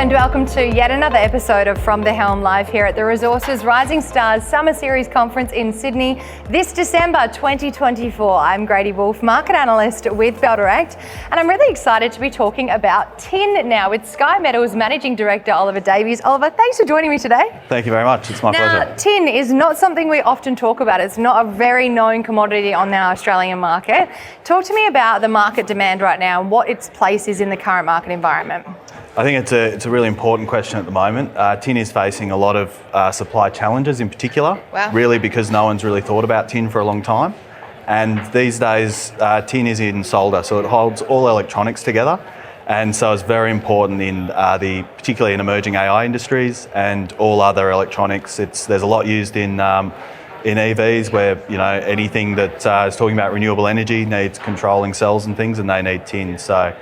and welcome to yet another episode of From the Helm live here at the Resources Rising Stars Summer Series Conference in Sydney this December 2024. I'm Grady Wolf, market analyst with Bell Direct, and I'm really excited to be talking about tin now with Sky Metals Managing Director Oliver Davies. Oliver, thanks for joining me today. Thank you very much. It's my pleasure. Now, tin is not something we often talk about. It's not a very known commodity on the Australian market. Talk to me about the market demand right now and what its place is in the current market environment. I think it's a really important question at the moment. Tin is facing a lot of supply challenges in particular, really because no one's really thought about tin for a long time. And these days, tin is in solder, so it holds all electronics together. And so it's very important in particularly in emerging AI industries and all other electronics. There's a lot used in EVs where, anything that is talking about renewable energy needs controlling cells and things, and they need tin. So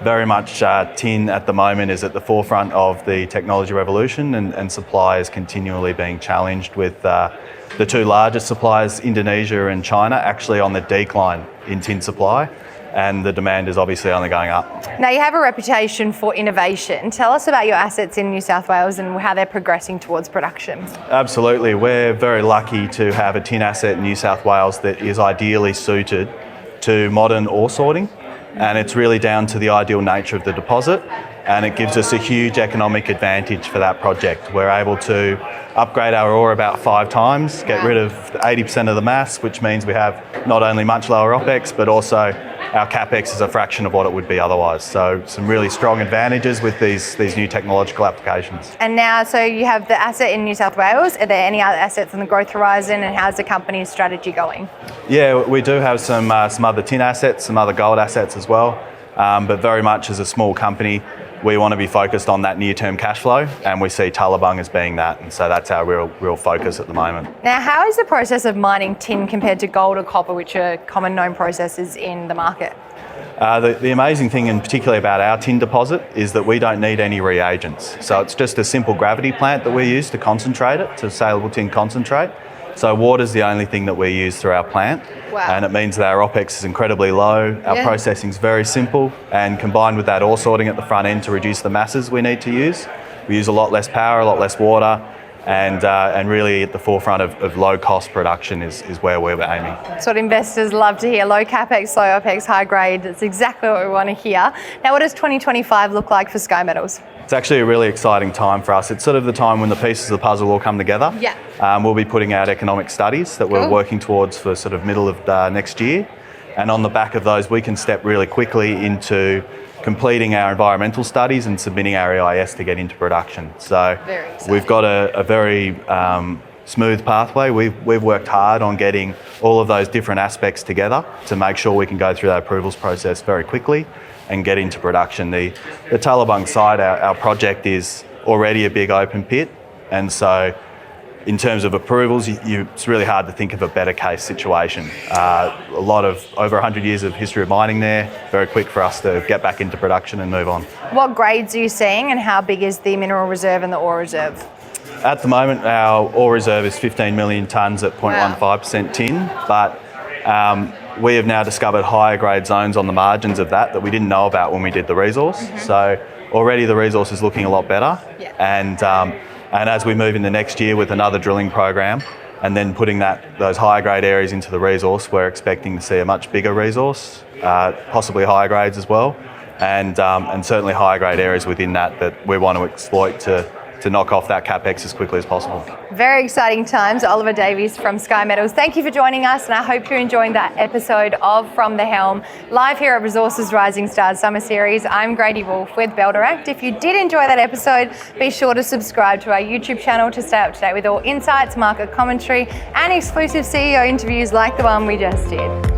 very much tin at the moment is at the forefront of the technology revolution, and supply is continually being challenged with the two largest suppliers, Indonesia and China, actually on the decline in tin supply, and the demand is obviously only going up. Now, you have a reputation for innovation. Tell us about your assets in New South Wales and how they're progressing towards production. Absolutely. We're very lucky to have a tin asset in New South Wales that is ideally suited to modern ore sorting. And it's really down to the ideal nature of the deposit, and it gives us a huge economic advantage for that project. We're able to upgrade our ore about 5 times, get rid of 80% of the mass, which means we have not only much lower OPEX, but also our CapEx is a fraction of what it would be otherwise. So some really strong advantages with these new technological applications. And now, so you have the asset in New South Wales. Are there any other assets on the growth horizon, and how's the company's strategy going? Yeah, we do have some other tin assets, some other gold assets as well. But very much as a small company, we want to be focused on that near-term cash flow, and we see Tullabung as being that, and so that's our real focus at the moment. Now, how is the process of mining tin compared to gold or copper, which are common known processes in the market? The amazing thing, in particular about our tin deposit, is that we don't need any reagents. So it's just a simple gravity plant that we use to concentrate it, to saleable tin concentrate. So water's the only thing that we use through our plant. And it means that our OPEX is incredibly low, our processing's very simple, and combined with that ore sorting at the front end to reduce the masses we need to use, we use a lot less power, a lot less water, and really at the forefront of low cost production is where we're aiming. That's what investors love to hear. Low CapEx, low OPEX, high grade. That's exactly what we want to hear. Now, what does 2025 look like for Sky Metals? It's actually a really exciting time for us. It's sort of the time when the pieces of the puzzle all come together. We'll be putting out economic studies that we're working towards for sort of middle of next year. And on the back of those, we can step really quickly into completing our environmental studies and submitting our EIS to get into production. So we've got a very smooth pathway. We've worked hard on getting all of those different aspects together to make sure we can go through that approvals process very quickly and get into production. The Tullabung site, our project, is already a big open pit, and so in terms of approvals, it's really hard to think of a better case situation. A lot of over 100 years of history of mining there, very quick for us to get back into production and move on. What grades are you seeing, and how big is the mineral reserve and the ore reserve? At the moment, our ore reserve is 15 million tonnes at 0.15% tin, but we have now discovered higher grade zones on the margins of that we didn't know about when we did the resource. So already the resource is looking a lot better. And as we move into next year with another drilling program and then putting those higher grade areas into the resource, we're expecting to see a much bigger resource, possibly higher grades as well, and certainly higher grade areas within that we want to exploit to knock off that CapEx as quickly as possible. Very exciting times. Oliver Davies from Sky Metals. Thank you for joining us, and I hope you're enjoying that episode of From the Helm, live here at Resources Rising Stars Summer Series. I'm Grady Wolf with Bell Direct. If you did enjoy that episode, be sure to subscribe to our YouTube channel to stay up to date with all insights, market commentary, and exclusive CEO interviews like the one we just did.